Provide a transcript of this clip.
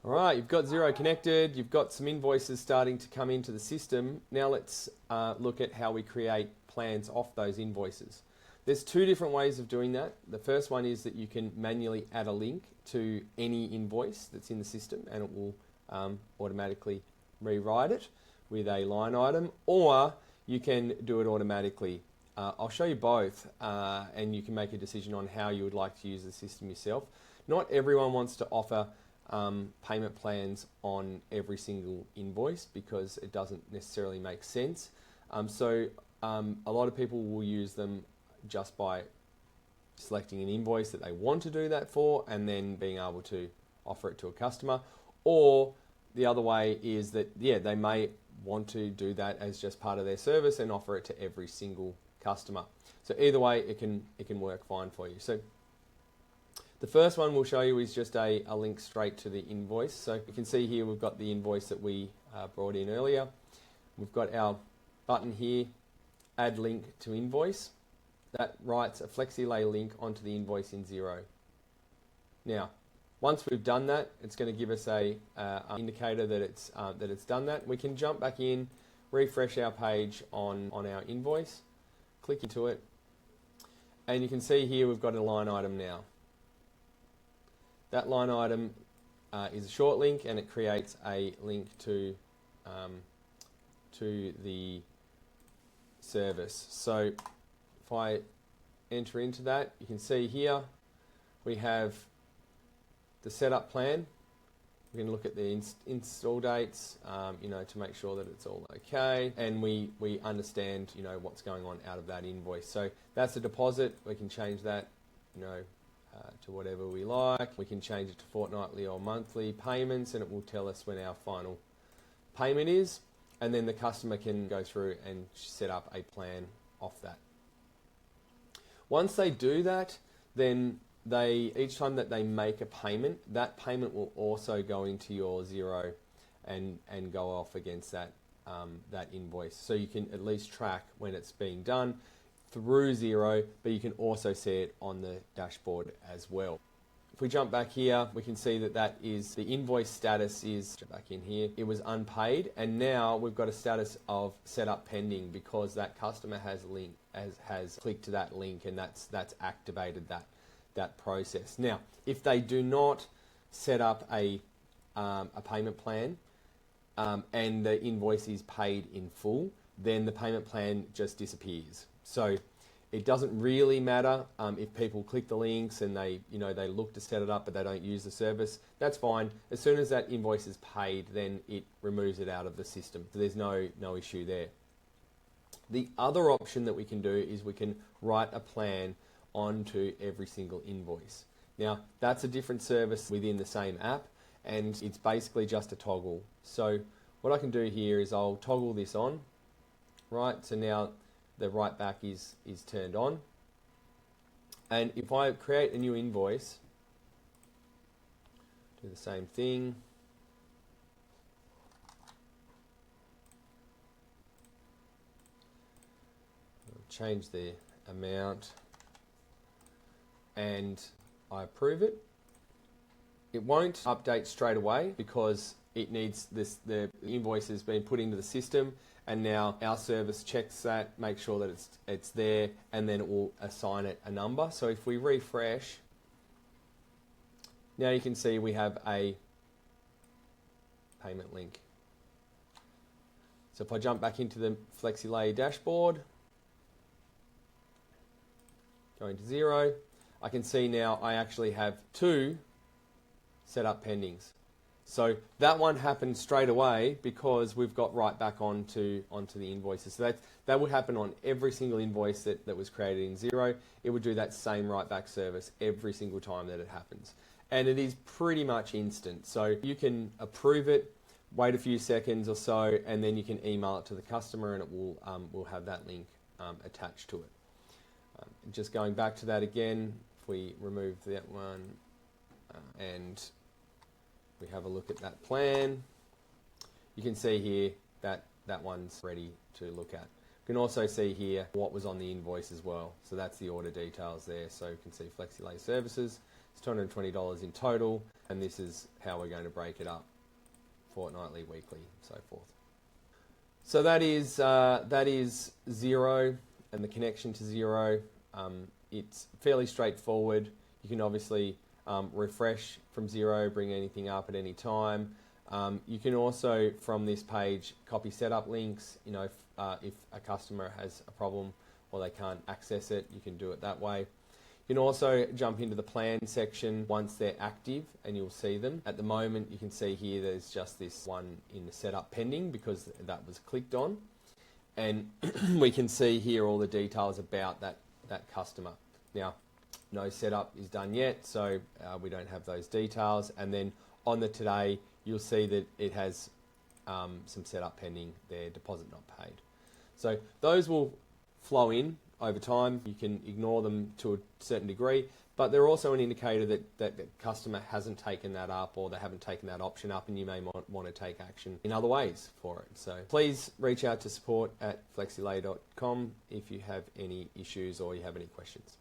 All right, you've got Xero connected, you've got some invoices starting to come into the system. Now let's look at how we create plans off those invoices. There's two different ways of doing that. The first one is that you can manually add a link to any invoice that's in the system and it will automatically rewrite it with a line item, or you can do it automatically. I'll show you both and you can make a decision on how you would like to use the system yourself. Not everyone wants to offer payment plans on every single invoice because it doesn't necessarily make sense. So a lot of people will use them just by selecting an invoice that they want to do that for and then being able to offer it to a customer. Or the other way is that, yeah, they may want to do that as just part of their service and offer it to every single customer. So either way, it can work fine for you. So the first one we'll show you is just a link straight to the invoice. So you can see here we've got the invoice that we brought in earlier. We've got our button here, add link to invoice. That writes a FlexiLay link onto the invoice in Xero. Now, once we've done that, it's going to give us a indicator that it's done that. We can jump back in, refresh our page on our invoice, click into it, and you can see here we've got a line item now. That line item is a short link and it creates a link to the service. So if I enter into that, you can see here we have the setup plan. We can look at the install dates, to make sure that it's all okay, and we understand, what's going on out of that invoice. So that's a deposit. We can change that, to whatever we like. We can change it to fortnightly or monthly payments, and it will tell us when our final payment is, and then the customer can go through and set up a plan off that. Once they do that, then each time that they make a payment, that payment will also go into your Xero and go off against that invoice. So you can at least track when it's being done through Xero, but you can also see it on the dashboard as well. If we jump back here, we can see that is the invoice status is, jump back in here, it was unpaid, and now we've got a status of setup pending because that customer has clicked to that link, and that's activated that process. Now, if they do not set up a payment plan and the invoice is paid in full, then the payment plan just disappears. So it doesn't really matter if people click the links and they look to set it up but they don't use the service. That's fine. As soon as that invoice is paid, then it removes it out of the system. So there's no issue there. The other option that we can do is we can write a plan onto every single invoice. Now, that's a different service within the same app, and it's basically just a toggle. So what I can do here is I'll toggle this on, right? So now the write back is turned on. And if I create a new invoice, do the same thing. I'll change the amount and I approve it. It won't update straight away because it needs the invoice has been put into the system, and now our service checks that, makes sure that it's there, and then it will assign it a number. So if we refresh, now you can see we have a payment link. So if I jump back into the FlexiLay dashboard, go into Xero, I can see now I actually have 2 setup pendings. So that one happened straight away because we've got right back onto the invoices. So that would happen on every single invoice that was created in Xero. It would do that same right back service every single time that it happens. And it is pretty much instant. So you can approve it, wait a few seconds or so, and then you can email it to the customer and it will have that link attached to it. Just going back to that again, if we remove that one and we have a look at that plan, you can see here that one's ready to look at. You can also see here what was on the invoice as well. So that's the order details there. So you can see FlexiLay services, It's $220 in total, and this is how we're going to break it up: fortnightly, weekly, so forth. So that is Xero and the connection to Xero. It's fairly straightforward. You can obviously refresh from Xero, bring anything up at any time. You can also, from this page, copy setup links. You know, if a customer has a problem or they can't access it, you can do it that way. You can also jump into the plan section once they're active and you'll see them. At the moment, you can see here there's just this one in the setup pending because that was clicked on. And we can see here all the details about that customer. Now, no setup is done yet, so we don't have those details. And then on the today, you'll see that it has some setup pending there, deposit not paid. So those will flow in over time. You can ignore them to a certain degree, but they're also an indicator that the customer hasn't taken that up or they haven't taken that option up, and you may want to take action in other ways for it. So please reach out to support@flexilay.com if you have any issues or you have any questions.